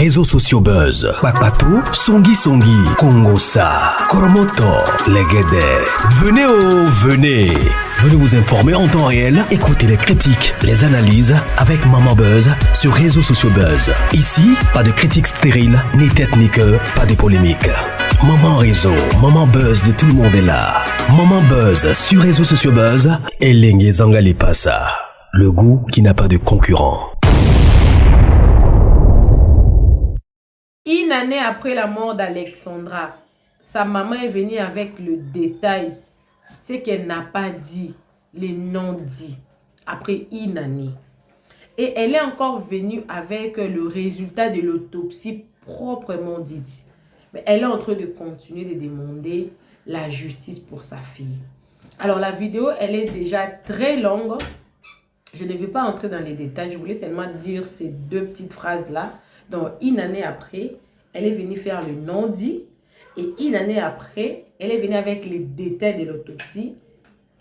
réseaux sociaux buzz. Bakpatou, Songi Songi, Kongosa, Koromoto, Legede. Venez. Venez vous informer en temps réel. Écoutez les critiques, les analyses avec Maman Buzz sur réseaux sociaux buzz. Ici, pas de critiques stériles, ni tête ni queue, pas de polémique. Maman réseau, Maman Buzz de tout le monde est là. Maman Buzz sur réseaux sociaux buzz. Et Lengue Zangali Passa. Le goût qui n'a pas de concurrent. Une année après la mort d'Alexandra, sa maman est venue avec le détail. C'est qu'elle n'a pas dit, les noms dits, après une année. Et elle est encore venue avec le résultat de l'autopsie proprement dite. Mais elle est en train de continuer de demander la justice pour sa fille. Alors la vidéo, elle est déjà très longue. Je ne vais pas entrer dans les détails. Je voulais seulement dire ces deux petites phrases-là. Donc, une année après, elle est venue faire le non-dit. Et une année après, elle est venue avec les détails de l'autopsie.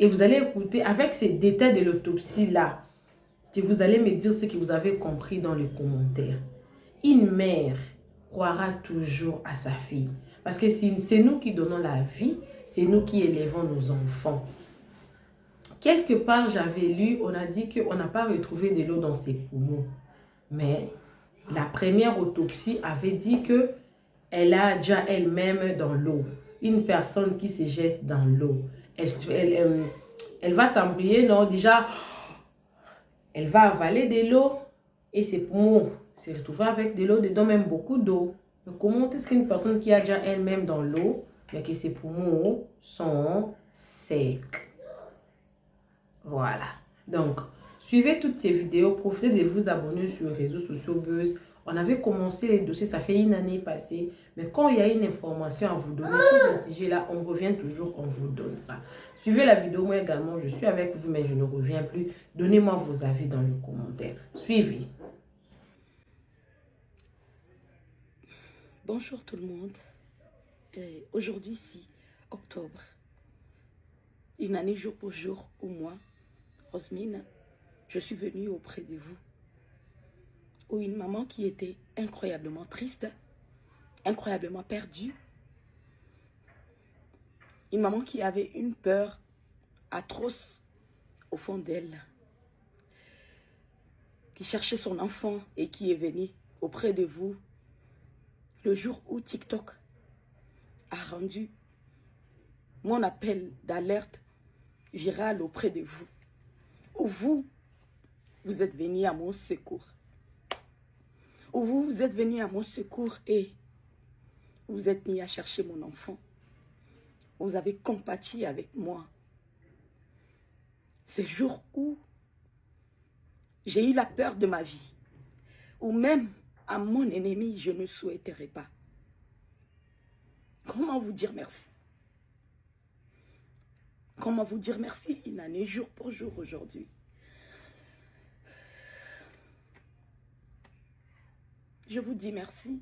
Et vous allez écouter, avec ces détails de l'autopsie-là, que vous allez me dire ce que vous avez compris dans les commentaires. Une mère croira toujours à sa fille. Parce que c'est nous qui donnons la vie, c'est nous qui élevons nos enfants. Quelque part, j'avais lu, on a dit qu'on n'a pas retrouvé de l'eau dans ses poumons. Mais la première autopsie avait dit que elle a déjà elle-même dans l'eau. Une personne qui se jette dans l'eau. Elle va s'embrouiller, non? Déjà, elle va avaler de l'eau et ses poumons se retrouver avec de l'eau dedans, même beaucoup d'eau. Mais comment est-ce qu'une personne qui a déjà elle-même dans l'eau, mais que ses poumons sont secs? Voilà. Donc, suivez toutes ces vidéos. Profitez de vous abonner sur les réseaux sociaux Buzz. On avait commencé les dossiers, ça fait une année passée. Mais quand il y a une information à vous donner sur ce sujet-là, on revient toujours, on vous donne ça. Suivez la vidéo, moi également, je suis avec vous, mais je ne reviens plus. Donnez-moi vos avis dans les commentaires. Suivez. Bonjour tout le monde. Aujourd'hui, 6 octobre, une année jour pour jour où moi, Rosmine, je suis venue auprès de vous. Où une maman qui était incroyablement triste, incroyablement perdue. Une maman qui avait une peur atroce au fond d'elle. Qui cherchait son enfant et qui est venue auprès de vous le jour où TikTok a rendu mon appel d'alerte viral auprès de vous. Où vous êtes venus à mon secours. Où vous êtes venus à mon secours et vous êtes mis à chercher mon enfant. Vous avez compati avec moi. Ces jours où j'ai eu la peur de ma vie, où même à mon ennemi, je ne souhaiterais pas. Comment vous dire merci? Comment vous dire merci une année jour pour jour aujourd'hui? Je vous dis merci.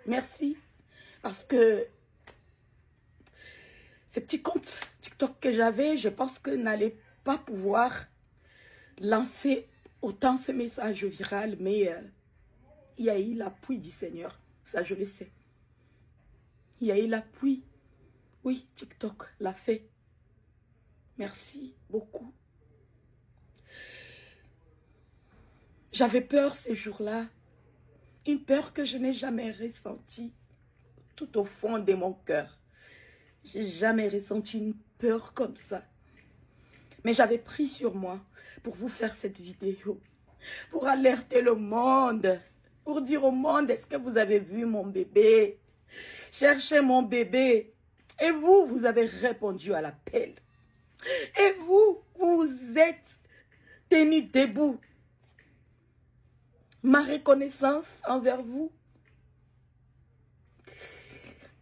Merci parce que ces petits comptes TikTok que j'avais, je pense que n'allaient pas pouvoir lancer autant ce message viral, mais il y a eu l'appui du Seigneur, ça je le sais. Il y a eu l'appui, oui, TikTok l'a fait. Merci beaucoup. J'avais peur ces jours-là, une peur que je n'ai jamais ressentie tout au fond de mon cœur. J'ai jamais ressenti une peur comme ça. Mais j'avais pris sur moi pour vous faire cette vidéo, pour alerter le monde, pour dire au monde, est-ce que vous avez vu mon bébé? Cherchez mon bébé. Et vous, vous avez répondu à l'appel. Et vous êtes tenus debout. Ma reconnaissance envers vous,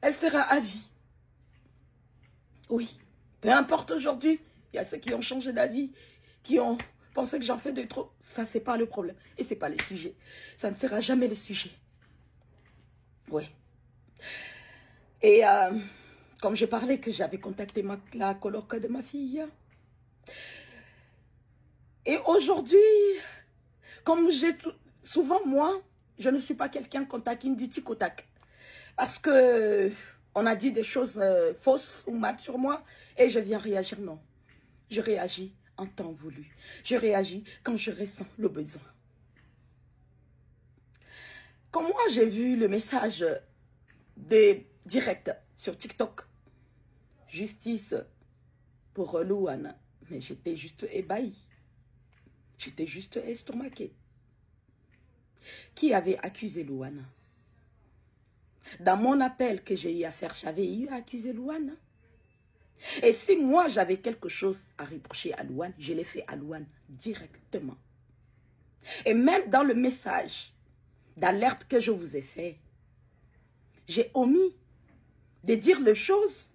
elle sera à vie. Oui, peu importe aujourd'hui, il y a ceux qui ont changé d'avis, qui ont pensé que j'en fais de trop. Ça, c'est pas le problème. Et c'est pas le sujet. Ça ne sera jamais le sujet. Oui. Et comme je parlais que j'avais contacté la coloc de ma fille. Et aujourd'hui, comme j'ai souvent, moi, Je ne suis pas quelqu'un qu'on taquine du tic au tac. Parce que on a dit des choses fausses ou mal sur moi et je viens réagir. Non. Je réagis en temps voulu. Je réagis quand je ressens le besoin. Quand moi j'ai vu le message des directs sur TikTok, justice pour Louane, mais j'étais juste ébahie. J'étais juste estomaquée. Qui avait accusé Louane? Dans mon appel que j'ai eu à faire, j'avais eu à accuser Louane. Et si moi j'avais quelque chose à reprocher à Louane, je l'ai fait à Louane directement. Et même dans le message d'alerte que je vous ai fait, j'ai omis de dire les choses.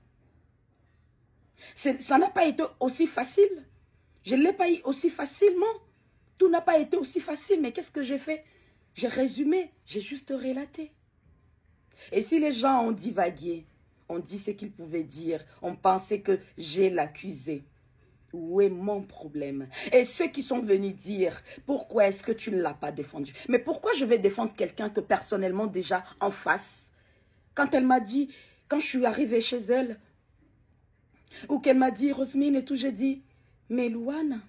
Ça n'a pas été aussi facile. Je ne l'ai pas eu aussi facilement. Tout n'a pas été aussi facile. Mais qu'est-ce que j'ai fait? J'ai résumé, j'ai juste relaté. Et si les gens ont divagué, on dit ce qu'ils pouvaient dire, on pensait que j'ai l'accusé. Où est mon problème? Et ceux qui sont venus dire, pourquoi est-ce que tu ne l'as pas défendu? Mais pourquoi je vais défendre quelqu'un que personnellement déjà en face? Quand elle m'a dit, quand je suis arrivée chez elle, ou qu'elle m'a dit, Rosmine et tout, j'ai dit, mais Louane,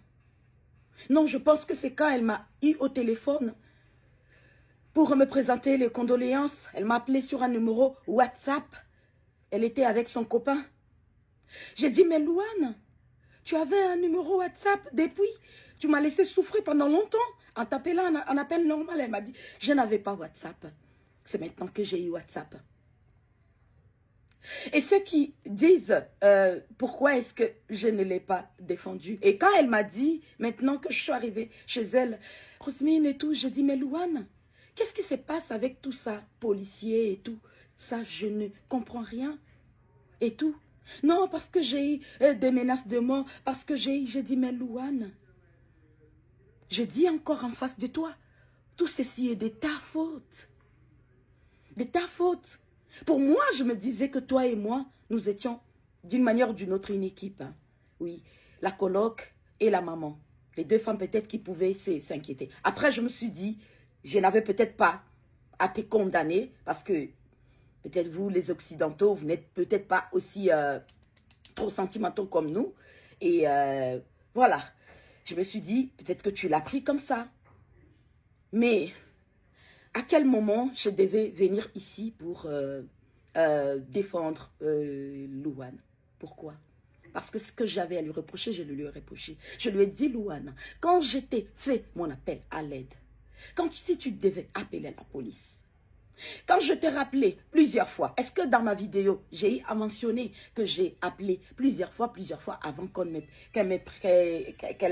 non, je pense que c'est quand elle m'a eu au téléphone pour me présenter les condoléances. Elle m'a appelé sur un numéro WhatsApp. Elle était avec son copain. J'ai dit, mais Louane, tu avais un numéro WhatsApp depuis. Tu m'as laissé souffrir pendant longtemps en t'appelant en appel normal. Elle m'a dit, je n'avais pas WhatsApp. C'est maintenant que j'ai eu WhatsApp. Et ceux qui disent, pourquoi est-ce que je ne l'ai pas défendu? Et quand elle m'a dit, maintenant que je suis arrivée chez elle, Rosmine et tout, j'ai dit, mais Louane, qu'est-ce qui se passe avec tout ça, policier et tout? Ça, je ne comprends rien et tout. Non, parce que j'ai eu des menaces de mort, parce que j'ai dit, mais Louane, je dis encore en face de toi, tout ceci est de ta faute. De ta faute. Pour moi, je me disais que toi et moi, nous étions d'une manière ou d'une autre une équipe. Hein. Oui, la coloc et la maman. Les deux femmes peut-être qui pouvaient s'inquiéter. Après, je me suis dit, je n'avais peut-être pas à te condamner parce que peut-être vous, les Occidentaux, vous n'êtes peut-être pas aussi trop sentimentaux comme nous. Et voilà, je me suis dit, peut-être que tu l'as pris comme ça. Mais à quel moment je devais venir ici pour défendre Louane? Pourquoi? Parce que ce que j'avais à lui reprocher, je le lui ai reproché. Je lui ai dit, Louane, quand je t'ai fait mon appel à l'aide, si tu devais appeler la police, quand je t'ai rappelé plusieurs fois, est-ce que dans ma vidéo, j'ai mentionné que j'ai appelé plusieurs fois avant qu'elle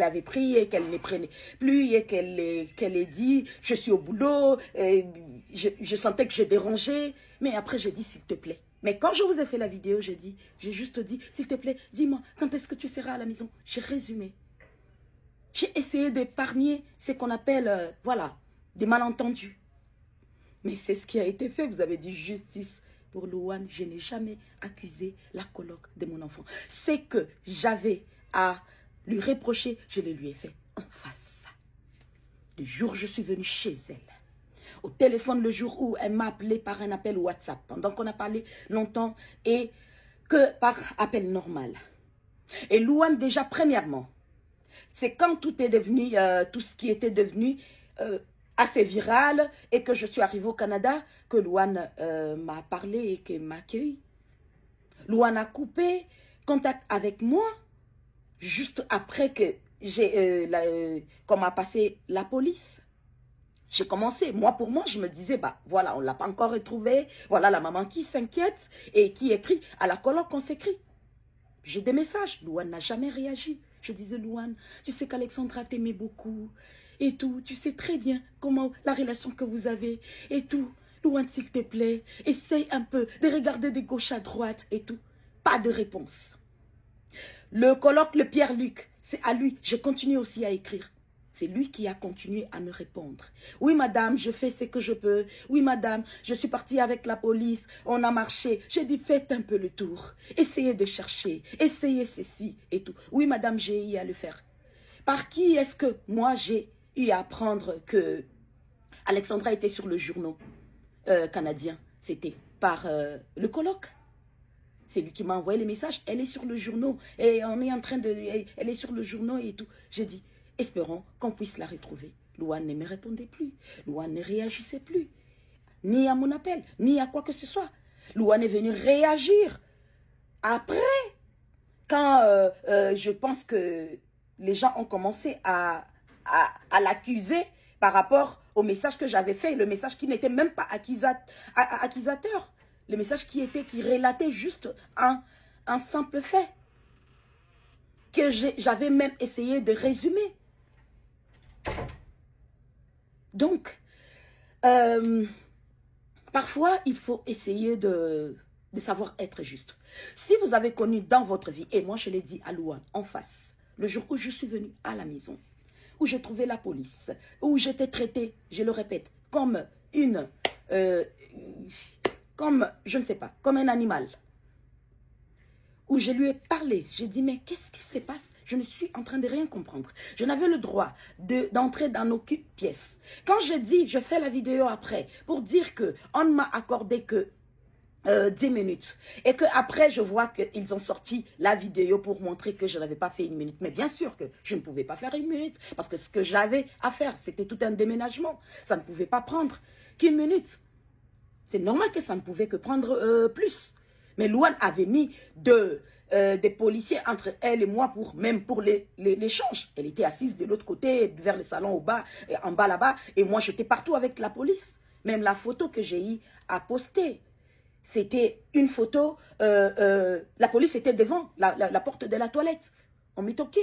avait pris et qu'elle ne prenait plus et qu'elle ait dit, je suis au boulot, je sentais que j'ai dérangé, mais après j'ai dit, s'il te plaît. Mais quand je vous ai fait la vidéo, j'ai juste dit, s'il te plaît, dis-moi, quand est-ce que tu seras à la maison? J'ai résumé. J'ai essayé d'épargner ce qu'on appelle, voilà, des malentendus. Mais c'est ce qui a été fait. Vous avez dit justice pour Louane. Je n'ai jamais accusé la coloc de mon enfant. C'est que j'avais à lui reprocher, je le lui ai fait en face. Le jour où je suis venue chez elle, au téléphone, le jour où elle m'a appelé par un appel WhatsApp, pendant qu'on a parlé longtemps, et que par appel normal. Et Louane, déjà, premièrement, c'est quand tout est devenu, tout ce qui était devenu assez viral et que je suis arrivée au Canada, que Louane m'a parlé et qu'elle m'a accueilli. Louane a coupé contact avec moi juste après que qu'on m'a passé la police. J'ai commencé, pour moi, je me disais, bah voilà, on ne l'a pas encore retrouvé, voilà la maman qui s'inquiète et qui écrit à la coloc qu'on s'écrit. J'ai des messages, Louane n'a jamais réagi. Je disais, Louane, tu sais qu'Alexandra t'aimait beaucoup et tout. Tu sais très bien comment la relation que vous avez et tout. Louane, s'il te plaît, essaye un peu de regarder de gauche à droite et tout. Pas de réponse. Le colloque, le Pierre-Luc, c'est à lui. Je continue aussi à écrire. C'est lui qui a continué à me répondre. Oui, madame, je fais ce que je peux. Oui, madame, je suis partie avec la police. On a marché. J'ai dit, faites un peu le tour. Essayez de chercher. Essayez ceci et tout. Oui, madame, j'ai eu à le faire. Par qui est-ce que moi, j'ai eu à apprendre que Alexandra était sur le journal canadien. C'était par le colloque. C'est lui qui m'a envoyé les messages. Elle est sur le journal. Et on est en train de... Elle est sur le journal et tout. J'ai dit, espérons qu'on puisse la retrouver. Louane ne me répondait plus. Louane ne réagissait plus. Ni à mon appel, ni à quoi que ce soit. Louane est venue réagir. Après, quand je pense que les gens ont commencé à l'accuser par rapport au message que j'avais fait, le message qui n'était même pas accusateur, le message qui relatait juste un simple fait, que j'avais même essayé de résumer. Donc, parfois, il faut essayer de savoir être juste. Si vous avez connu dans votre vie, et moi je l'ai dit à Louane en face, le jour où je suis venue à la maison, où j'ai trouvé la police, où j'étais traitée, je le répète, comme je ne sais pas, comme un animal, où je lui ai parlé, j'ai dit, mais qu'est-ce qui se passe? Je ne suis en train de rien comprendre. Je n'avais le droit d'entrer dans aucune pièce. Quand je dis, je fais la vidéo après, pour dire qu'on ne m'a accordé que 10 minutes. Et qu'après, je vois qu'ils ont sorti la vidéo pour montrer que je n'avais pas fait 1 minute. Mais bien sûr que je ne pouvais pas faire 1 minute. Parce que ce que j'avais à faire, c'était tout un déménagement. Ça ne pouvait pas prendre qu'1 minute. C'est normal que ça ne pouvait que prendre plus. Mais Louane avait mis des policiers entre elle et moi pour l'échange. Elle était assise de l'autre côté, vers le salon en bas là-bas. Et moi, j'étais partout avec la police. Même la photo que j'ai eu à poster. C'était une photo, la police était devant la porte de la toilette. On m'est toqué.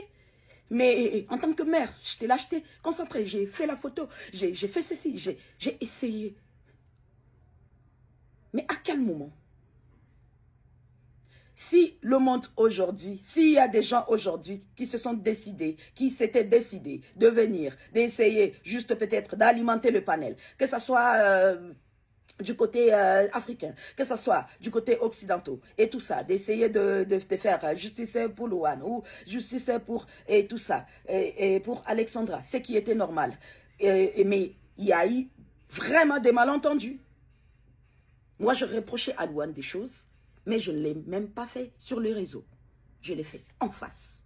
Mais en tant que mère, j'étais là, j'étais concentrée. J'ai fait la photo, j'ai fait ceci, j'ai essayé. Mais à quel moment? Si le monde aujourd'hui, s'il y a des gens aujourd'hui qui se sont décidés, qui s'étaient décidés de venir, d'essayer juste peut-être d'alimenter le panel, que ce soit... du côté africain, que ce soit du côté occidental et tout ça, d'essayer de faire justice pour Louane ou justice pour et tout ça, et pour Alexandra, ce qui était normal. Mais il y a eu vraiment des malentendus. Moi, je reprochais à Louane des choses, mais je ne l'ai même pas fait sur le réseau. Je l'ai fait en face.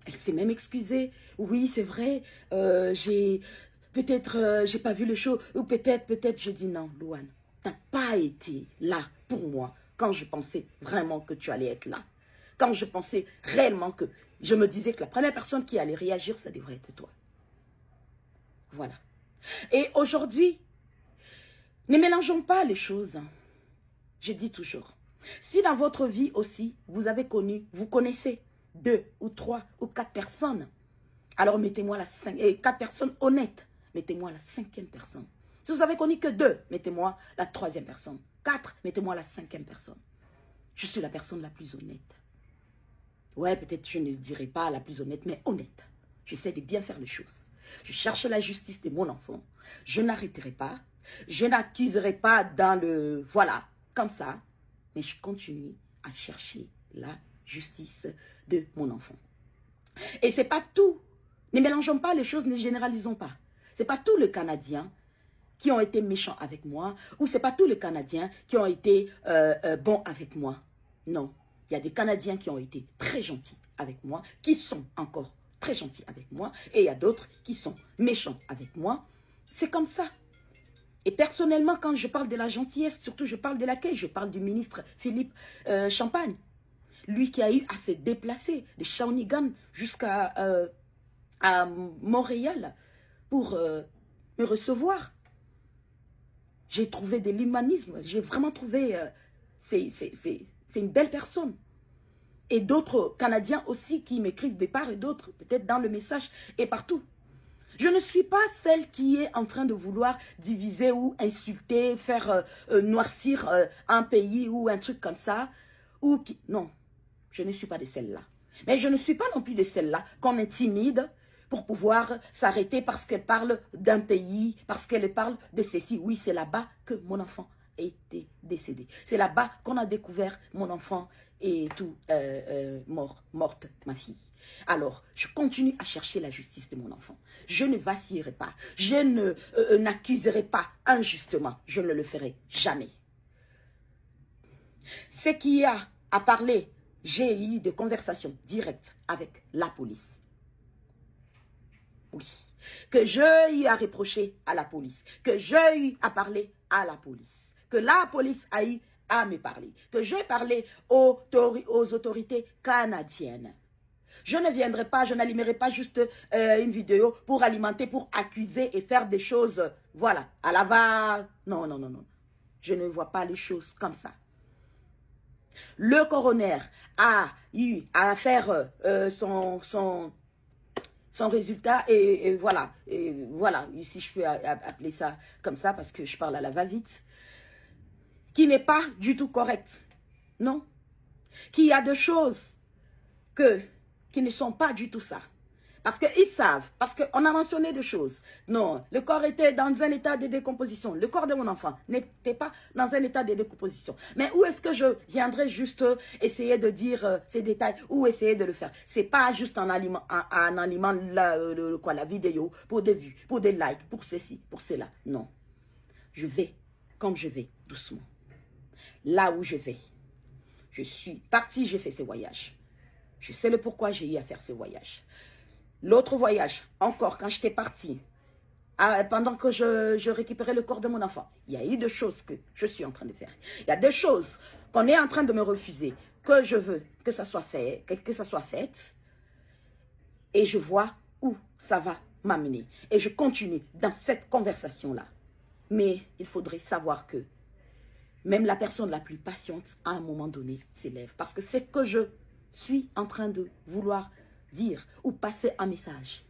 Elle s'est même excusée. Oui, c'est vrai, peut-être j'ai pas vu le show, ou peut-être j'ai dit non, Louane, t'as pas été là pour moi quand je pensais vraiment que tu allais être là. Quand je pensais réellement que je me disais que la première personne qui allait réagir, ça devrait être toi. Voilà. Et aujourd'hui, ne mélangeons pas les choses. Je dis toujours, si dans votre vie aussi, vous avez connu, vous connaissez 2 ou 3 ou 4 personnes, alors mettez-moi 4 personnes honnêtes. Mettez-moi la 5e personne. Si vous avez connu que 2, mettez-moi la 3e personne. 4, mettez-moi la 5e personne. Je suis la personne la plus honnête. Ouais, peut-être je ne dirai pas la plus honnête, mais honnête. J'essaie de bien faire les choses. Je cherche la justice de mon enfant. Je n'arrêterai pas. Je n'accuserai pas dans le... Voilà, comme ça. Mais je continue à chercher la justice de mon enfant. Et c'est pas tout. Ne mélangeons pas les choses, ne généralisons pas. Ce n'est pas tous les Canadiens qui ont été méchants avec moi, ou ce n'est pas tous les Canadiens qui ont été bons avec moi. Non, il y a des Canadiens qui ont été très gentils avec moi, qui sont encore très gentils avec moi, et il y a d'autres qui sont méchants avec moi. C'est comme ça. Et personnellement, quand je parle de la gentillesse, surtout je parle de laquelle? Je parle du ministre Philippe Champagne. Lui qui a eu à se déplacer de Shawinigan jusqu'à Montréal pour me recevoir. J'ai trouvé de l'humanisme. J'ai vraiment trouvé... c'est une belle personne. Et d'autres Canadiens aussi qui m'écrivent de part et d'autre, peut-être dans le message et partout. Je ne suis pas celle qui est en train de vouloir diviser ou insulter, faire noircir un pays ou un truc comme ça. Non, je ne suis pas de celle-là. Mais je ne suis pas non plus de celle-là qu'on intimide pour pouvoir s'arrêter parce qu'elle parle d'un pays, parce qu'elle parle de ceci. Oui, c'est là-bas que mon enfant a été décédé. C'est là-bas qu'on a découvert mon enfant et tout, morte ma fille. Alors, je continue à chercher la justice de mon enfant. Je ne vacillerai pas. Je ne n'accuserai pas injustement. Je ne le ferai jamais. Ce qu'il y a à parler, j'ai eu de conversations directes avec la police. Oui. Que j'ai eu à reprocher à la police. Que j'ai eu à parler à la police. Que la police a eu à me parler. Que j'ai parlé aux autorités canadiennes. Je ne viendrai pas, je n'allumerai pas juste une vidéo pour alimenter, pour accuser et faire des choses, voilà, à la va. Non, non, non, non. Je ne vois pas les choses comme ça. Le coroner a eu à faire son résultat et voilà, si je peux appeler ça comme ça parce que je parle à la va-vite, qui n'est pas du tout correct, non, qu'il y a des choses qui ne sont pas du tout ça, parce qu'ils savent, parce qu'on a mentionné des choses. Non, le corps était dans un état de décomposition. Le corps de mon enfant n'était pas dans un état de décomposition. Mais où est-ce que je viendrais juste essayer de dire ces détails ou essayer de le faire? C'est pas juste en animant la vidéo pour des vues, pour des likes, pour ceci, pour cela. Non. Je vais comme je vais, doucement. Là où je vais. Je suis partie, j'ai fait ce voyage. Je sais le pourquoi j'ai eu à faire ce voyage. L'autre voyage, encore, quand j'étais partie, pendant que je récupérais le corps de mon enfant, il y a eu des choses que je suis en train de faire. Il y a des choses qu'on est en train de me refuser, que je veux que ça soit fait, que ça soit fait. Et je vois où ça va m'amener. Et je continue dans cette conversation-là. Mais il faudrait savoir que même la personne la plus patiente, à un moment donné, s'élève. Parce que c'est que je suis en train de vouloir dire ou passer un message.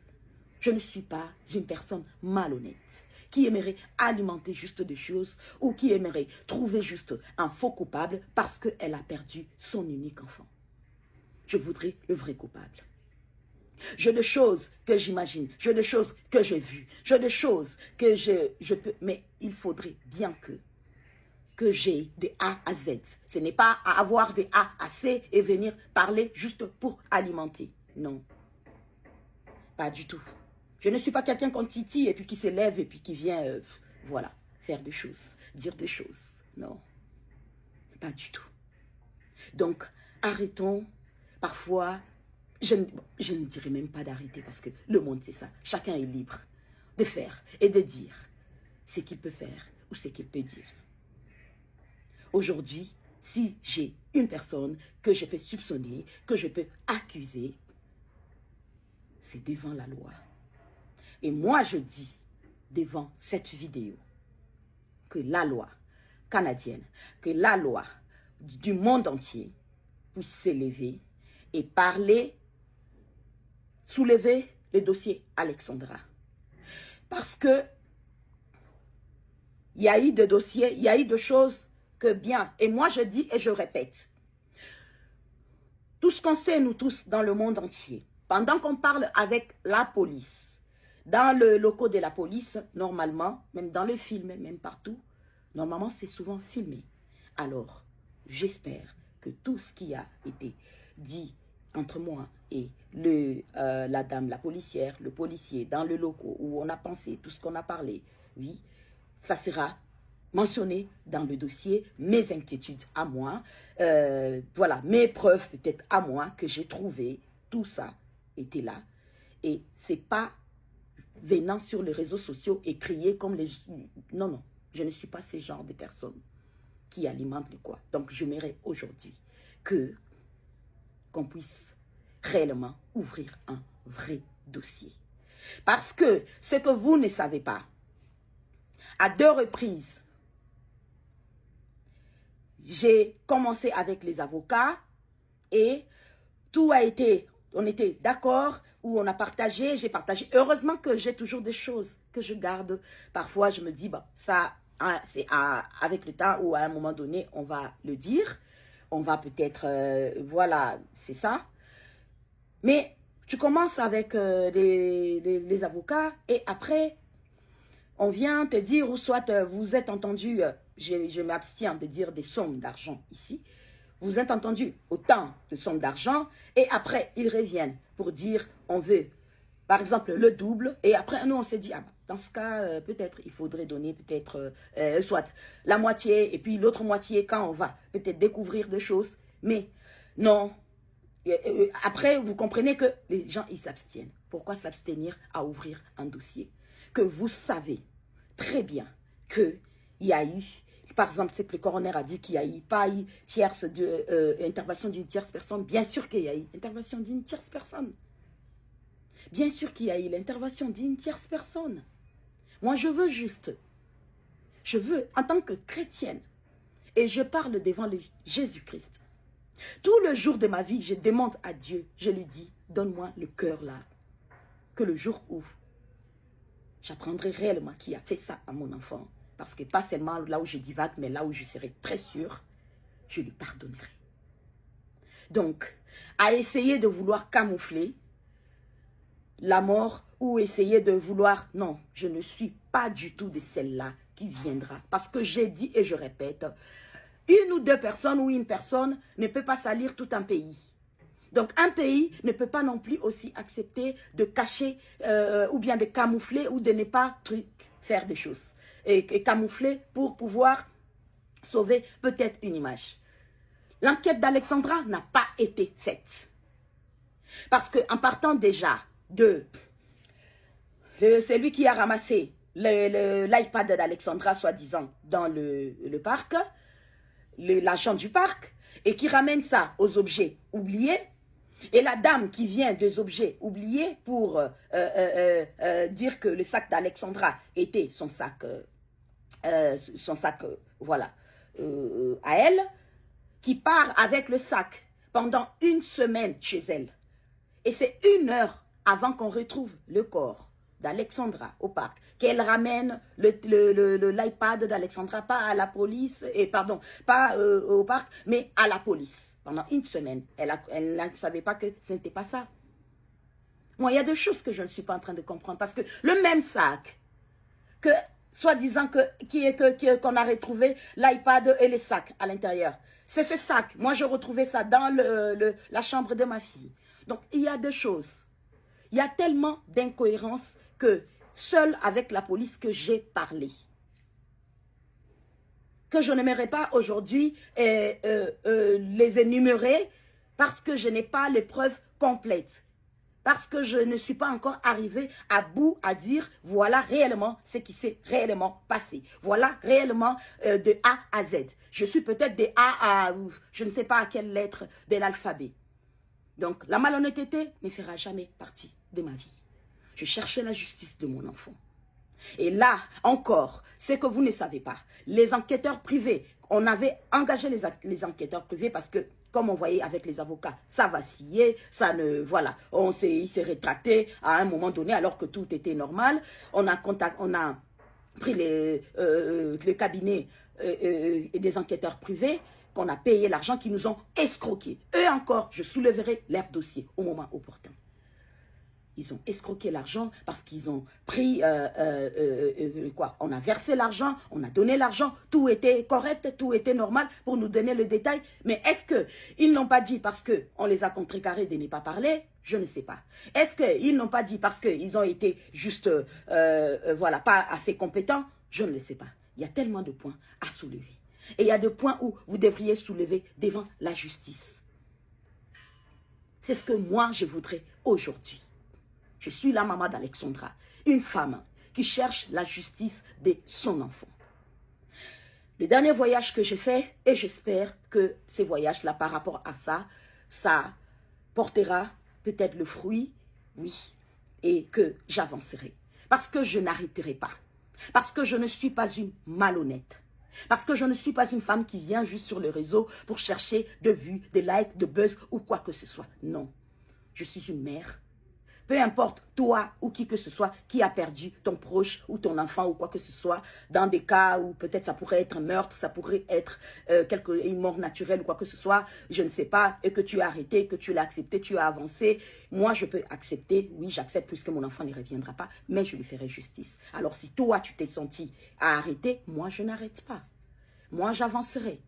Je ne suis pas une personne malhonnête qui aimerait alimenter juste des choses ou qui aimerait trouver juste un faux coupable parce qu'elle a perdu son unique enfant. Je voudrais le vrai coupable. J'ai des choses que j'imagine, j'ai des choses que j'ai vues, j'ai des choses que je peux, mais il faudrait bien que j'ai des A à Z. Ce n'est pas à avoir des A à C et venir parler juste pour alimenter. Non, pas du tout. Je ne suis pas quelqu'un qu'on titille et puis qui s'élève et puis qui vient, voilà, faire des choses, dire des choses. Non, pas du tout. Donc, arrêtons. Parfois, je ne dirais même pas d'arrêter parce que le monde, c'est ça. Chacun est libre de faire et de dire ce qu'il peut faire ou ce qu'il peut dire. Aujourd'hui, si j'ai une personne que je peux soupçonner, que je peux accuser, c'est devant la loi. Et moi, je dis, devant cette vidéo, que la loi canadienne, que la loi du monde entier puisse s'élever et parler, soulever le dossier Alexandra. Parce que il y a eu des dossiers, il y a eu des choses que bien, et moi je dis et je répète, tout ce qu'on sait, nous tous, dans le monde entier, pendant qu'on parle avec la police, dans le locaux de la police, normalement, même dans le film, même partout, normalement c'est souvent filmé. Alors, j'espère que tout ce qui a été dit entre moi et la dame, la policière, le policier, dans le locaux où on a pensé, tout ce qu'on a parlé, oui, ça sera mentionné dans le dossier, mes inquiétudes à moi, voilà, mes preuves peut-être à moi que j'ai trouvé, tout ça était là. Et c'est pas venant sur les réseaux sociaux et crier comme les... Non, non, je ne suis pas ce genre de personne qui alimente le quoi. Donc, je m'aimerais aujourd'hui qu'on puisse réellement ouvrir un vrai dossier. Parce que ce que vous ne savez pas, à 2 reprises, j'ai commencé avec les avocats et tout a été, on était d'accord, où on a partagé, j'ai partagé. Heureusement que j'ai toujours des choses que je garde. Parfois, je me dis, bon, ça, c'est avec le temps ou à un moment donné, on va le dire. On va peut-être, voilà, c'est ça. Mais tu commences avec les avocats et après, on vient te dire, ou soit vous êtes entendu, je m'abstiens de dire des sommes d'argent ici, vous êtes entendu, autant de somme d'argent, et après, ils reviennent pour dire, on veut, par exemple, le double, et après, nous, on s'est dit, ah, dans ce cas, peut-être, il faudrait donner peut-être, soit la moitié, et puis l'autre moitié, quand on va peut-être découvrir des choses, mais non. Après, vous comprenez que les gens, ils s'abstiennent. Pourquoi s'abstenir à ouvrir un dossier? Que vous savez très bien qu'il y a eu, par exemple, c'est que le coroner a dit qu'il n'y a eu pas eu intervention d'une tierce personne. Bien sûr qu'il y a eu intervention d'une tierce personne. Bien sûr qu'il y a eu l'intervention d'une tierce personne. Moi, je veux juste, en tant que chrétienne, et je parle devant le Jésus-Christ, tout le jour de ma vie, je demande à Dieu, je lui dis, donne-moi le cœur là, que le jour où j'apprendrai réellement qui a fait ça à mon enfant, parce que pas seulement là où je divague, mais là où je serai très sûre, je lui pardonnerai. Donc, à essayer de vouloir camoufler la mort ou essayer de vouloir, non, je ne suis pas du tout de celle-là qui viendra. Parce que j'ai dit et je répète, une ou deux personnes ou une personne ne peut pas salir tout un pays. Donc, un pays ne peut pas non plus aussi accepter de cacher ou bien de camoufler ou de ne pas faire des choses. Et camoufler pour pouvoir sauver peut-être une image. L'enquête d'Alexandra n'a pas été faite. Parce qu'en partant déjà de celui qui a ramassé l'iPad d'Alexandra, soi-disant, dans le parc, l'agent du parc, et qui ramène ça aux objets oubliés, et la dame qui vient des objets oubliés pour dire que le sac d'Alexandra était son sac, voilà, à elle, qui part avec le sac pendant une semaine chez elle. Et c'est 1 heure avant qu'on retrouve le corps d'Alexandra au parc, qu'elle ramène l'iPad d'Alexandra, pas à la police, et pardon, pas au parc, mais à la police. Pendant 1 semaine, elle ne savait pas que ce n'était pas ça. Moi, il y a des choses que je ne suis pas en train de comprendre, parce que le même sac, que soi-disant qu'on a retrouvé l'iPad et les sacs à l'intérieur, c'est ce sac. Moi, je retrouvais ça dans la chambre de ma fille. Donc, il y a des choses. Il y a tellement d'incohérences que seul avec la police que j'ai parlé, que je n'aimerais pas aujourd'hui les énumérer parce que je n'ai pas les preuves complètes. Parce que je ne suis pas encore arrivée à bout à dire voilà réellement ce qui s'est réellement passé. Voilà réellement de A à Z. Je suis peut-être de A à je ne sais pas à quelle lettre de l'alphabet. Donc la malhonnêteté ne fera jamais partie de ma vie. Je cherchais la justice de mon enfant. Et là encore, ce que vous ne savez pas, les enquêteurs privés, on avait engagé les enquêteurs privés parce que comme on voyait avec les avocats, ça vacillait, ça ne, voilà, il s'est rétracté à un moment donné alors que tout était normal. On a pris le cabinet des enquêteurs privés, qu'on a payé l'argent, qui nous ont escroqués. Eux encore, je soulèverai leur dossier au moment opportun. Ils ont escroqué l'argent parce qu'ils ont pris, on a versé l'argent, on a donné l'argent, tout était correct, tout était normal pour nous donner le détail. Mais est-ce qu'ils n'ont pas dit parce qu'on les a contrecarrés de ne pas parler? Je ne sais pas. Est-ce qu'ils n'ont pas dit parce qu'ils ont été juste, voilà, pas assez compétents? Je ne le sais pas. Il y a tellement de points à soulever. Et il y a des points où vous devriez soulever devant la justice. C'est ce que moi, je voudrais aujourd'hui. Je suis la maman d'Alexandra, une femme qui cherche la justice de son enfant. Le dernier voyage que j'ai fait, et j'espère que ces voyages-là, par rapport à ça, ça portera peut-être le fruit, oui, et que j'avancerai. Parce que je n'arrêterai pas. Parce que je ne suis pas une malhonnête. Parce que je ne suis pas une femme qui vient juste sur le réseau pour chercher de vues, de likes, de buzz ou quoi que ce soit. Non, je suis une mère. Peu importe, toi ou qui que ce soit, qui a perdu ton proche ou ton enfant ou quoi que ce soit, dans des cas où peut-être ça pourrait être un meurtre, ça pourrait être une mort naturelle ou quoi que ce soit, je ne sais pas, et que tu as arrêté, que tu l'as accepté, tu as avancé. Moi, je peux accepter, oui, j'accepte puisque mon enfant ne reviendra pas, mais je lui ferai justice. Alors, si toi, tu t'es senti à arrêter, moi, je n'arrête pas. Moi, j'avancerai.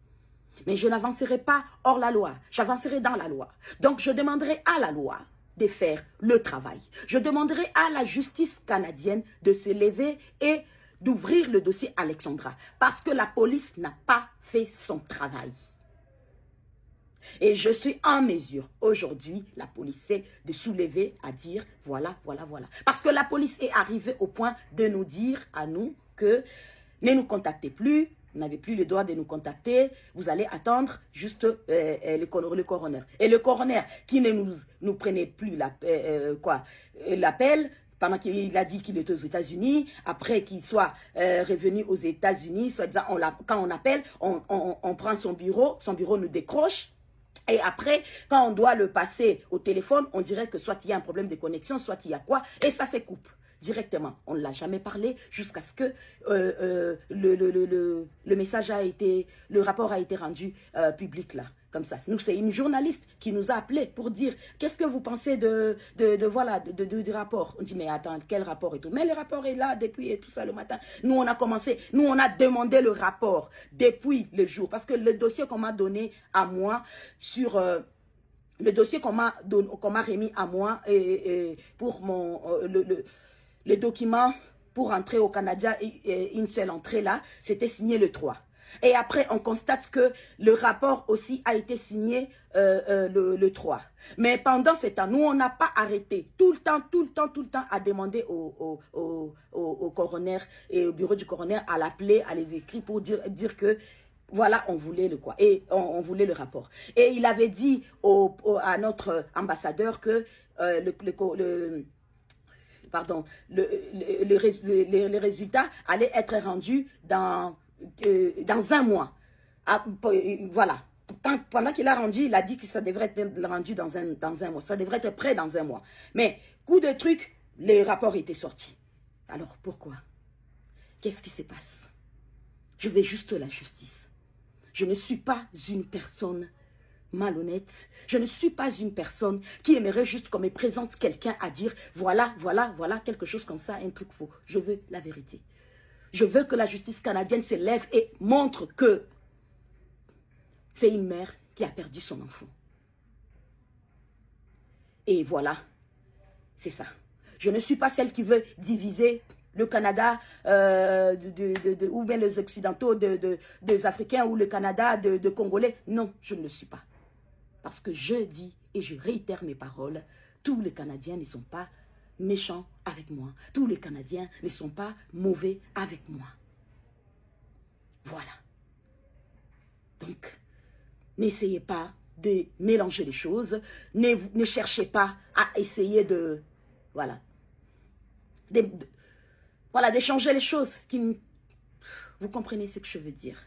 Mais je n'avancerai pas hors la loi, j'avancerai dans la loi. Donc je demanderai à la loi de faire le travail. Je demanderai à la justice canadienne de se lever et d'ouvrir le dossier Alexandra. Parce que la police n'a pas fait son travail. Et je suis en mesure, aujourd'hui, la police sait de soulever à dire, voilà, voilà, voilà. Parce que la police est arrivée au point de nous dire à nous que ne nous contactez plus, vous n'avez plus le droit de nous contacter, vous allez attendre juste le coroner. Et le coroner qui ne nous prenait plus l'appel, pendant qu'il a dit qu'il était aux États-Unis, après qu'il soit revenu aux États-Unis, soit-disant, quand on appelle, on prend son bureau nous décroche. Et après, quand on doit le passer au téléphone, on dirait que soit il y a un problème de connexion, soit il y a quoi, et ça se coupe directement. On ne l'a jamais parlé jusqu'à ce que le message a été, le rapport a été rendu public là, comme ça. Nous, c'est une journaliste qui nous a appelé pour dire, qu'est-ce que vous pensez du rapport? On dit, mais attends, quel rapport et tout? Mais le rapport est là depuis et tout ça le matin. Nous, on a commencé, nous, on a demandé le rapport depuis le jour, parce que le dossier qu'on m'a donné à moi sur... le dossier qu'on m'a remis à moi pour le document pour entrer au Canada, une seule entrée là, c'était signé le 3. Et après, on constate que le rapport aussi a été signé le 3. Mais pendant ce temps, nous, on n'a pas arrêté tout le temps à demander au coroner et au bureau du coroner à l'appeler, à les écrire pour dire que voilà, on voulait le quoi. Et on voulait le rapport. Et il avait dit à notre ambassadeur que les résultats allaient être rendus dans un mois. Voilà. Pendant qu'il a rendu, il a dit que ça devrait être rendu dans un mois. Ça devrait être prêt dans un mois. Mais, coup de truc, les rapports étaient sortis. Alors, pourquoi? Qu'est-ce qui se passe? Je veux juste la justice. Je ne suis pas une personne malhonnête. Je ne suis pas une personne qui aimerait juste qu'on me présente quelqu'un à dire voilà, quelque chose comme ça, un truc faux. Je veux la vérité. Je veux que la justice canadienne se lève et montre que c'est une mère qui a perdu son enfant. Et voilà, c'est ça. Je ne suis pas celle qui veut diviser le Canada ou bien les Occidentaux des Africains ou le Canada de Congolais. Non, je ne le suis pas. Parce que je dis et je réitère mes paroles, tous les Canadiens ne sont pas méchants avec moi. Tous les Canadiens ne sont pas mauvais avec moi. Voilà. Donc, n'essayez pas de mélanger les choses. Ne cherchez pas à essayer de... Voilà. De changer les choses. Vous comprenez ce que je veux dire.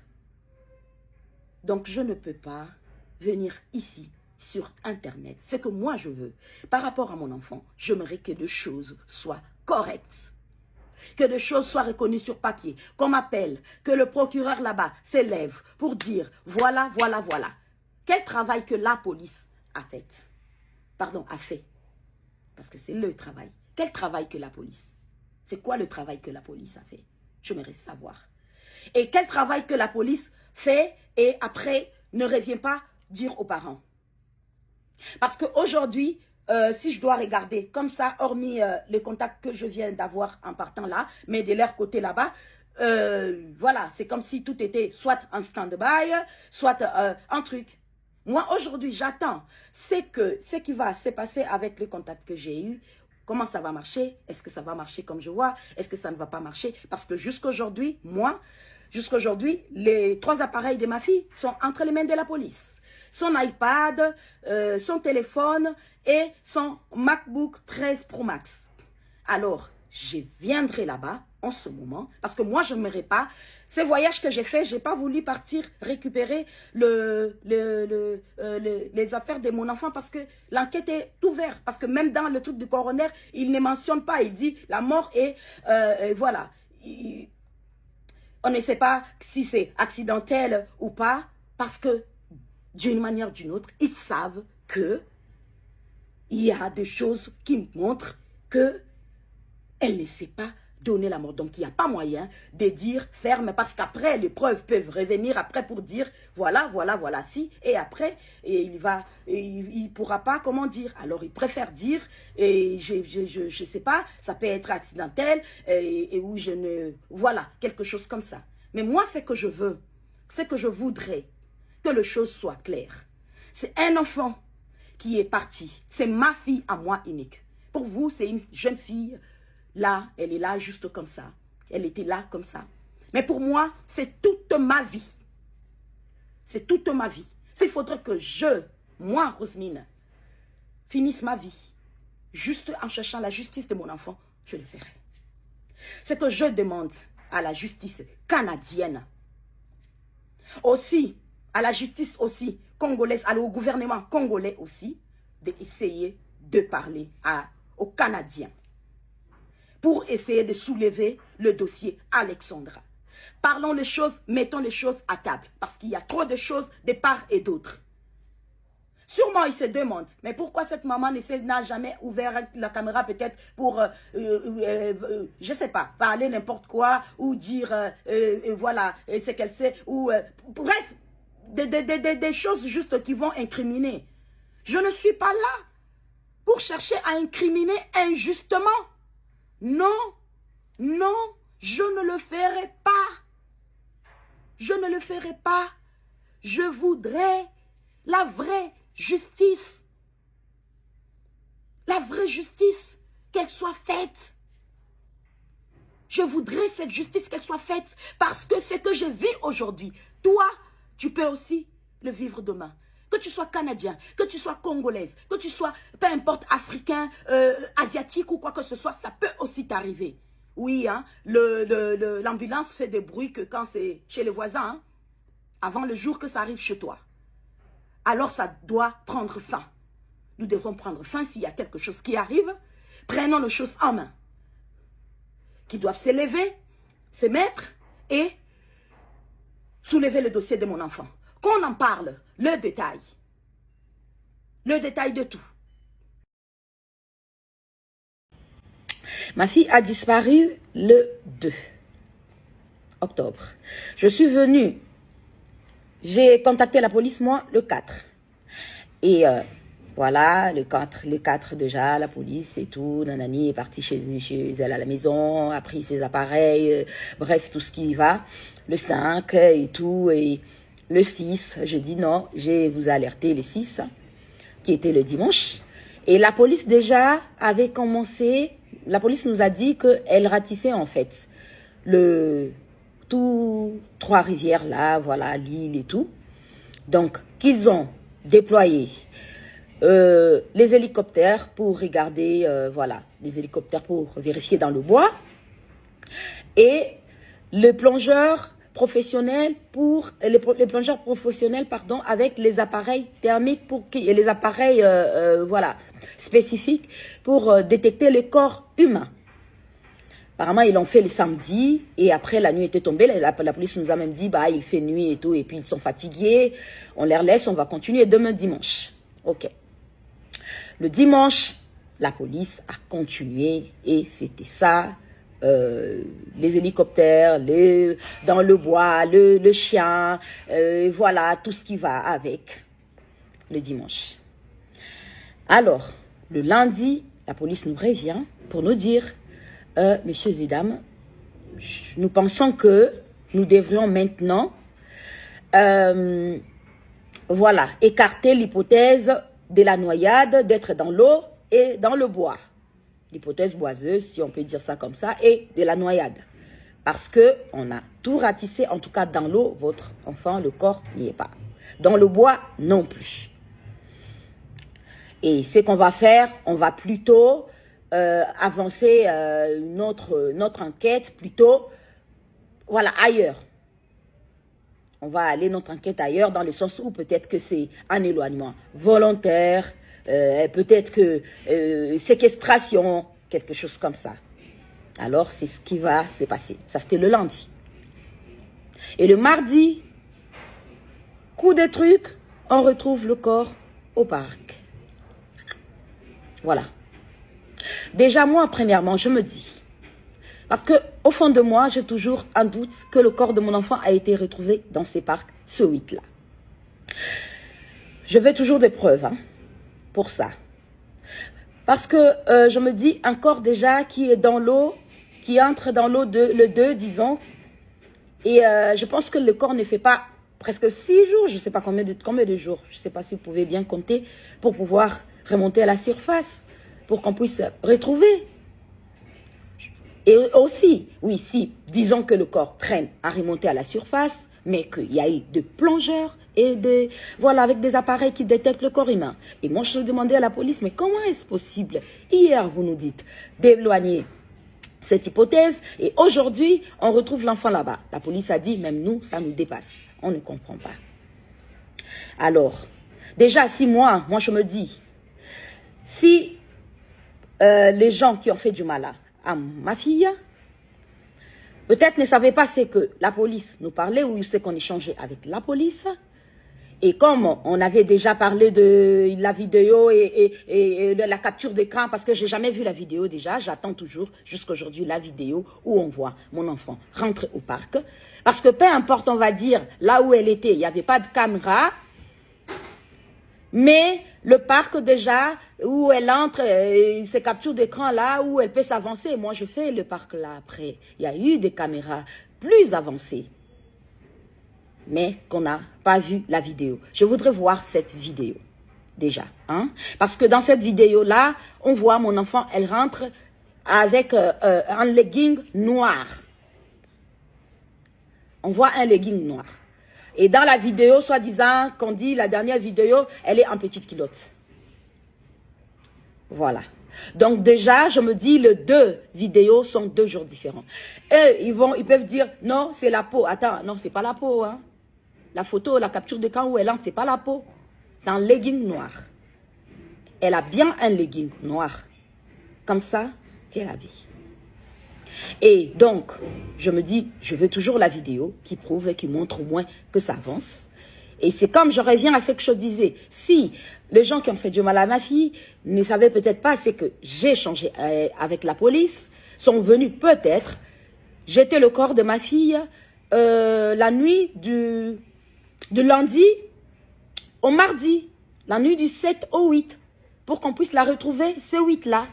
Donc, je ne peux pas venir ici sur Internet. Ce que moi je veux, par rapport à mon enfant, j'aimerais que les choses soient correctes. Que les choses soient reconnues sur papier. Qu'on m'appelle, que le procureur là-bas s'élève pour dire voilà. Quel travail que la police a fait. Pardon, a fait. Parce que c'est le travail. Quel travail que la police? C'est quoi le travail que la police a fait? J'aimerais savoir. Et quel travail que la police fait et après ne revient pas dire aux parents. Parce qu'aujourd'hui, si je dois regarder comme ça, hormis les contacts que je viens d'avoir en partant là, mais de leur côté là-bas, voilà, c'est comme si tout était soit en stand-by, soit un truc. Moi, aujourd'hui, j'attends. C'est que ce qui va se passer avec les contacts que j'ai eus, comment ça va marcher? Est-ce que ça va marcher comme je vois? Est-ce que ça ne va pas marcher? Parce que jusqu'aujourd'hui, les 3 appareils de ma fille sont entre les mains de la police. Son iPad, son téléphone et son MacBook 13 Pro Max. Alors, je viendrai là-bas en ce moment parce que moi, je n'aimerais pas. Ces voyages que j'ai faits, je n'ai pas voulu partir récupérer les affaires de mon enfant parce que l'enquête est ouverte. Parce que même dans le truc du coroner, il ne mentionne pas. Il dit la mort est... voilà. On ne sait pas si c'est accidentel ou pas parce que d'une manière ou d'une autre, ils savent que il y a des choses qui montrent que elle ne s'est pas donner la mort. Donc, il n'y a pas moyen de dire ferme parce qu'après, les preuves peuvent revenir après pour dire voilà, voilà, voilà, si. Et après, il pourra pas, comment dire. Alors, il préfère dire, et je sais pas, ça peut être accidentel, ou je ne... Voilà, quelque chose comme ça. Mais moi, c'est que je veux, c'est que je voudrais que les choses soient claires. C'est un enfant qui est parti. C'est ma fille à moi unique. Pour vous, c'est une jeune fille. Là, elle est là juste comme ça. Elle était là comme ça. Mais pour moi, c'est toute ma vie. C'est toute ma vie. S'il faudrait que moi, Rosemine, finisse ma vie juste en cherchant la justice de mon enfant, je le ferai. C'est que je demande à la justice canadienne, aussi, à la justice aussi congolaise, au gouvernement congolais aussi, d'essayer de parler aux Canadiens pour essayer de soulever le dossier Alexandra. Parlons les choses, mettons les choses à table, parce qu'il y a trop de choses de part et d'autre. Sûrement, il se demande, mais pourquoi cette maman n'a jamais ouvert la caméra peut-être pour, je sais pas, parler n'importe quoi, ou dire, voilà, ce qu'elle sait, ou, bref, des choses juste qui vont incriminer. Je ne suis pas là pour chercher à incriminer injustement. Non, non, je ne le ferai pas. Je ne le ferai pas. Je voudrais la vraie justice. La vraie justice, qu'elle soit faite. Je voudrais cette justice qu'elle soit faite parce que ce que je vis aujourd'hui, toi, tu peux aussi le vivre demain. Que tu sois canadien, que tu sois congolaise, que tu sois, peu importe, africain, asiatique ou quoi que ce soit, ça peut aussi t'arriver. Oui, hein, l'ambulance fait des bruits que quand c'est chez les voisins, hein, avant le jour que ça arrive chez toi. Alors ça doit prendre fin. Nous devons prendre fin s'il y a quelque chose qui arrive. Prenons les choses en main. Qui doivent s'élever, se mettre et soulever le dossier de mon enfant. Qu'on en parle, le détail de tout. Ma fille a disparu le 2 octobre. Je suis venue, j'ai contacté la police, moi, le 4. Et voilà, le 4 déjà, la police et tout, Nanani est partie chez elle à la maison, a pris ses appareils, bref, tout ce qui va. Le 5 et tout, et le 6, je dis non, je vous ai alerté le 6, qui était le dimanche. Et la police déjà avait commencé, la police nous a dit qu'elle ratissait en fait tout Trois-Rivières là, voilà, l'île et tout. Donc, qu'ils ont déployé les hélicoptères pour regarder, voilà, les hélicoptères pour vérifier dans le bois. Et le plongeur professionnels les plongeurs professionnels avec les appareils thermiques et les appareils voilà spécifiques pour détecter le corps humain. Apparemment ils l'ont fait le samedi et après la nuit était tombée, la police nous a même dit bah il fait nuit et tout et puis ils sont fatigués, on les laisse, on va continuer demain dimanche. OK. Le dimanche, la police a continué et c'était ça. Les hélicoptères, dans le bois, le chien, voilà, tout ce qui va avec le dimanche. Alors, le lundi, la police nous revient pour nous dire, messieurs et dames, nous pensons que nous devrions maintenant, voilà, écarter l'hypothèse de la noyade, d'être dans l'eau et dans le bois. L'hypothèse boiseuse, si on peut dire ça comme ça, et de la noyade. Parce qu'on a tout ratissé, en tout cas dans l'eau, votre enfant, le corps n'y est pas. Dans le bois, non plus. Et ce qu'on va faire, on va plutôt avancer notre enquête, plutôt, voilà, ailleurs. On va aller notre enquête ailleurs, dans le sens où peut-être que c'est un éloignement volontaire, peut-être que séquestration, quelque chose comme ça. Alors, c'est ce qui va se passer. Ça, c'était le lundi. Et le mardi, coup de truc, on retrouve le corps au parc. Voilà. Déjà, moi, premièrement, je me dis, Parce que au fond de moi, j'ai toujours un doute que le corps de mon enfant a été retrouvé dans ces parcs ce 8-là. Je veux toujours des preuves pour ça. Parce que je me dis, un corps déjà qui est dans l'eau, qui entre dans l'eau le 2, disons, et je pense que le corps ne fait pas presque 6 jours, je ne sais pas combien de jours, je ne sais pas si vous pouvez bien compter, pour pouvoir remonter à la surface, pour qu'on puisse retrouver. Et aussi, oui, si, disons que le corps traîne à remonter à la surface, mais qu'il y a eu de plongeurs et voilà, avec des appareils qui détectent le corps humain. Et moi, je demandais à la police, mais comment est-ce possible? Hier, vous nous dites d'éloigner cette hypothèse, et aujourd'hui, on retrouve l'enfant là-bas. La police a dit, même nous, ça nous dépasse. On ne comprend pas. Alors, déjà, si moi je me dis, si les gens qui ont fait du mal à ma fille, peut-être ne savaient pas ce que la police nous parlait ou ce qu'on échangeait avec la police. Et comme on avait déjà parlé de la vidéo et de la capture d'écran, parce que je n'ai jamais vu la vidéo déjà, j'attends toujours jusqu'à aujourd'hui la vidéo où on voit mon enfant rentrer au parc. Parce que peu importe, on va dire, là où elle était, il n'y avait pas de caméra. Mais le parc déjà, où elle entre, ces captures d'écran là, où elle peut s'avancer. Moi, je fais le parc là après. Il y a eu des caméras plus avancées. Mais qu'on n'a pas vu la vidéo. Je voudrais voir cette vidéo, déjà. Parce que dans cette vidéo-là, on voit mon enfant, elle rentre avec un legging noir. On voit un legging noir. Et dans la vidéo, soi-disant, qu'on dit, la dernière vidéo, elle est en petite culotte. Voilà. Donc déjà, je me dis, les 2 vidéos sont 2 jours différents. Eux, ils peuvent dire, non, c'est la peau. Attends, non, c'est pas la peau. La photo, la capture d'écran où elle entre, c'est pas la peau. C'est un legging noir. Elle a bien un legging noir. Comme ça qu'elle habille. Et donc, je me dis, je veux toujours la vidéo qui prouve et qui montre au moins que ça avance. Et c'est comme je reviens à ce que je disais. Si les gens qui ont fait du mal à ma fille ne savaient peut-être pas ce que j'ai échangé avec la police, sont venus peut-être jeter le corps de ma fille la nuit du lundi au mardi, la nuit du 7 au 8, pour qu'on puisse la retrouver ce 8-là.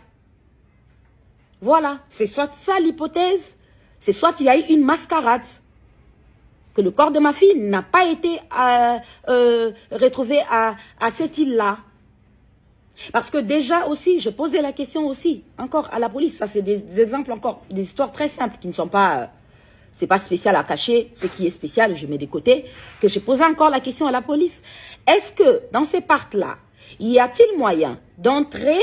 Voilà, c'est soit ça l'hypothèse, c'est soit il y a eu une mascarade, que le corps de ma fille n'a pas été retrouvé à cette île-là. Parce que déjà aussi, je posais la question aussi, encore à la police, ça c'est des exemples encore, des histoires très simples qui ne sont pas, c'est pas spécial à cacher, ce qui est spécial, je mets de côté, que j'ai posé encore la question à la police. Est-ce que dans ces parcs-là, y a-t-il moyen d'entrer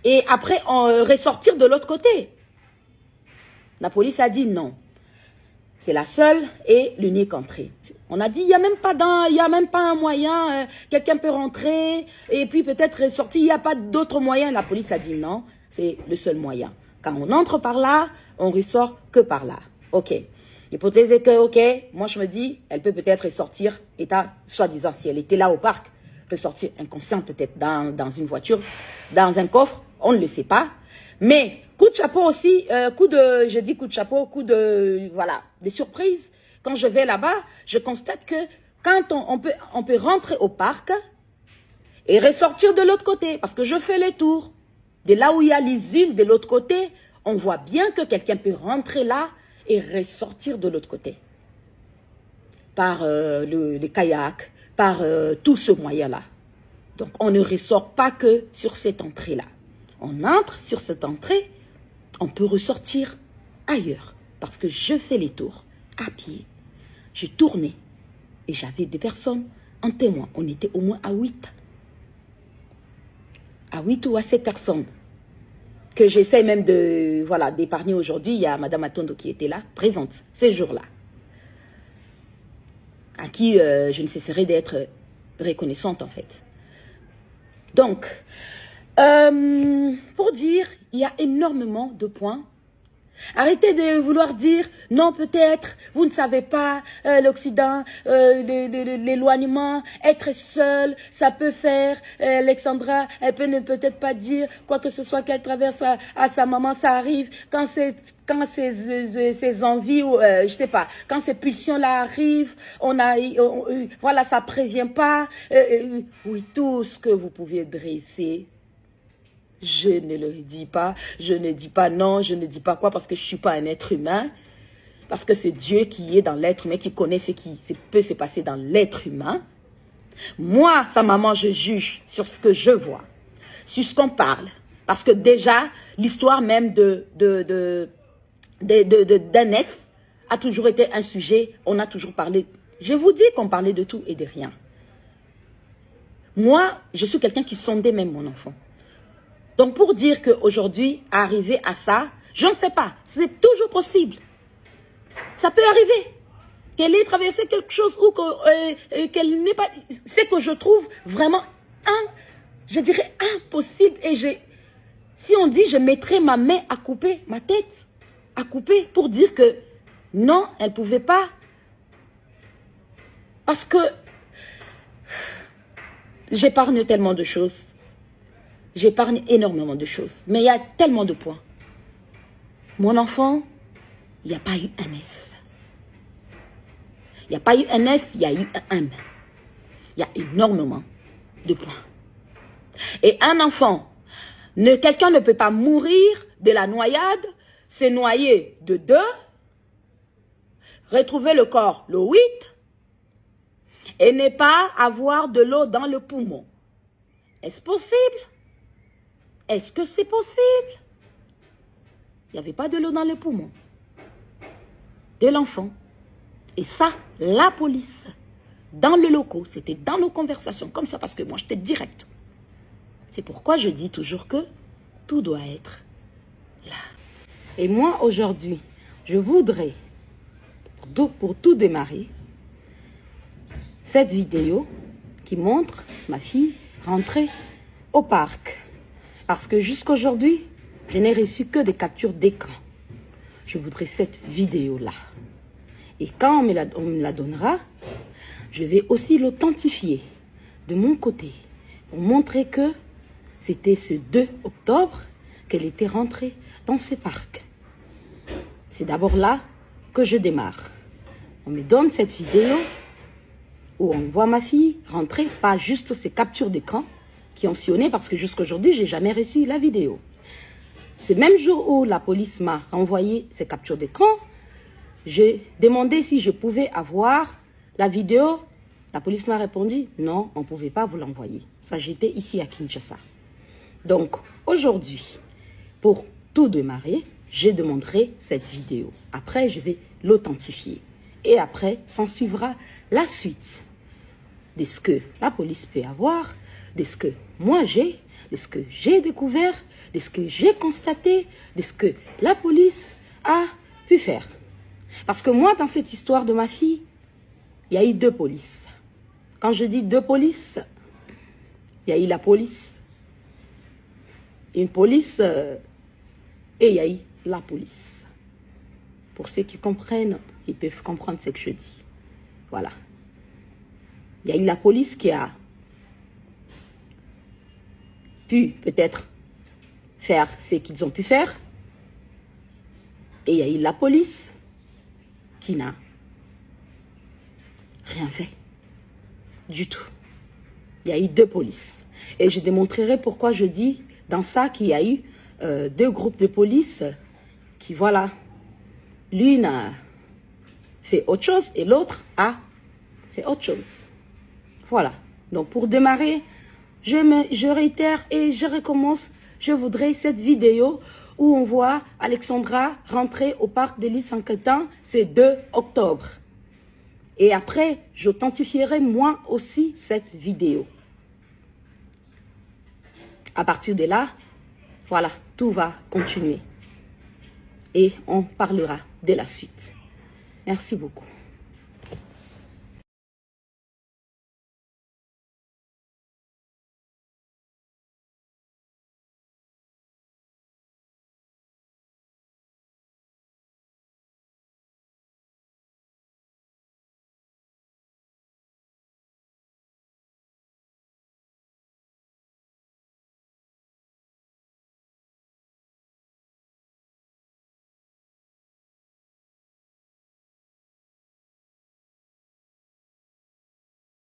et après ressortir de l'autre côté? La police a dit non. C'est la seule et l'unique entrée. On a dit, il n'y a même pas un moyen, quelqu'un peut rentrer et puis peut-être ressortir, il n'y a pas d'autre moyen. La police a dit non, c'est le seul moyen. Quand on entre par là, on ressort que par là. Ok. L'hypothèse est que, ok, moi je me dis, elle peut peut-être sortir, état, soi-disant, si elle était là au parc, ressortir inconsciente peut-être dans une voiture, dans un coffre, on ne le sait pas. Mais coup de chapeau aussi, je dis coup de chapeau, voilà, des surprises. Quand je vais là-bas, je constate que quand on peut rentrer au parc et ressortir de l'autre côté, parce que je fais les tours. De là où il y a l'usine, de l'autre côté, on voit bien que quelqu'un peut rentrer là et ressortir de l'autre côté. Par les kayaks, par tout ce moyen-là. Donc on ne ressort pas que sur cette entrée-là. On entre sur cette entrée, on peut ressortir ailleurs. Parce que je fais les tours à pied. Je tournais et j'avais des personnes en témoin. On était au moins à 8. À 8 ou à 7 personnes. Que j'essaie même d'épargner aujourd'hui. Il y a Madame Atondo qui était là, présente, ces jours-là. À qui je ne cesserai d'être reconnaissante en fait. Donc, pour dire, il y a énormément de points Arrêtez de vouloir dire, non peut-être, vous ne savez pas, l'Occident, l'éloignement, être seul, ça peut faire, Alexandra, elle peut ne peut-être pas dire quoi que ce soit qu'elle traverse à sa maman, ça arrive quand ces envies, ou je sais pas, quand ces pulsions-là arrivent, voilà, ça prévient pas, oui, tout ce que vous pouviez dresser. Je ne le dis pas, je ne dis pas non, je ne dis pas quoi parce que je ne suis pas un être humain. Parce que c'est Dieu qui est dans l'être humain, qui connaît ce qui peut se passer dans l'être humain. Moi, sa maman, je juge sur ce que je vois, sur ce qu'on parle. Parce que déjà, l'histoire même d'Ernest a toujours été un sujet, on a toujours parlé. Je vous dis qu'on parlait de tout et de rien. Moi, je suis quelqu'un qui sondait même mon enfant. Donc, pour dire qu'aujourd'hui, arriver à ça, je ne sais pas. C'est toujours possible. Ça peut arriver. Qu'elle ait traversé quelque chose ou qu'elle n'ait pas... C'est que je trouve vraiment, je dirais, impossible. Et si on dit, je mettrais ma main à couper, ma tête à couper pour dire que non, elle ne pouvait pas. Parce que j'épargne tellement de choses. J'épargne énormément de choses. Mais il y a tellement de points. Mon enfant, il n'y a pas eu un S. Il n'y a pas eu un S, il y a eu un M. Il y a énormément de points. Et un enfant, quelqu'un ne peut pas mourir de la noyade, se noyer de 2, retrouver le corps le 8, et ne pas avoir de l'eau dans le poumon. Est-ce possible? Est-ce que c'est possible? Il n'y avait pas de l'eau dans le poumon de l'enfant. Et ça, la police, dans le local, c'était dans nos conversations, comme ça, parce que moi, j'étais direct. C'est pourquoi je dis toujours que tout doit être là. Et moi, aujourd'hui, je voudrais, pour tout démarrer, cette vidéo qui montre ma fille rentrer au parc. Parce que jusqu'aujourd'hui, je n'ai reçu que des captures d'écran. Je voudrais cette vidéo-là. Et quand on me la donnera, je vais aussi l'authentifier de mon côté pour montrer que c'était ce 2 octobre qu'elle était rentrée dans ce parc. C'est d'abord là que je démarre. On me donne cette vidéo où on voit ma fille rentrer, pas juste ces captures d'écran qui ont sillonné parce que jusqu'aujourd'hui, je n'ai jamais reçu la vidéo. Ce même jour où la police m'a envoyé ces captures d'écran, j'ai demandé si je pouvais avoir la vidéo. La police m'a répondu, non, on ne pouvait pas vous l'envoyer. Ça, j'étais ici à Kinshasa. Donc, aujourd'hui, pour tout démarrer, je demanderai cette vidéo. Après, je vais l'authentifier. Et après, s'en suivra la suite de ce que la police peut avoir, de ce que moi j'ai, de ce que j'ai découvert, de ce que j'ai constaté, de ce que la police a pu faire. Parce que moi, dans cette histoire de ma fille, il y a eu 2 polices. Quand je dis 2 polices, il y a eu la police, une police, et il y a eu la police. Pour ceux qui comprennent, ils peuvent comprendre ce que je dis. Voilà. Il y a eu la police qui a pu peut-être faire ce qu'ils ont pu faire. Et il y a eu la police qui n'a rien fait du tout. Il y a eu 2 polices. Et je démontrerai pourquoi je dis dans ça qu'il y a eu 2 groupes de police qui, voilà, l'une a fait autre chose et l'autre a fait autre chose. Voilà. Donc pour démarrer, je réitère et je recommence. Je voudrais cette vidéo où on voit Alexandra rentrer au parc de l'île Saint-Quentin, c'est 2 octobre. Et après, j'authentifierai moi aussi cette vidéo. À partir de là, voilà, tout va continuer. Et on parlera de la suite. Merci beaucoup.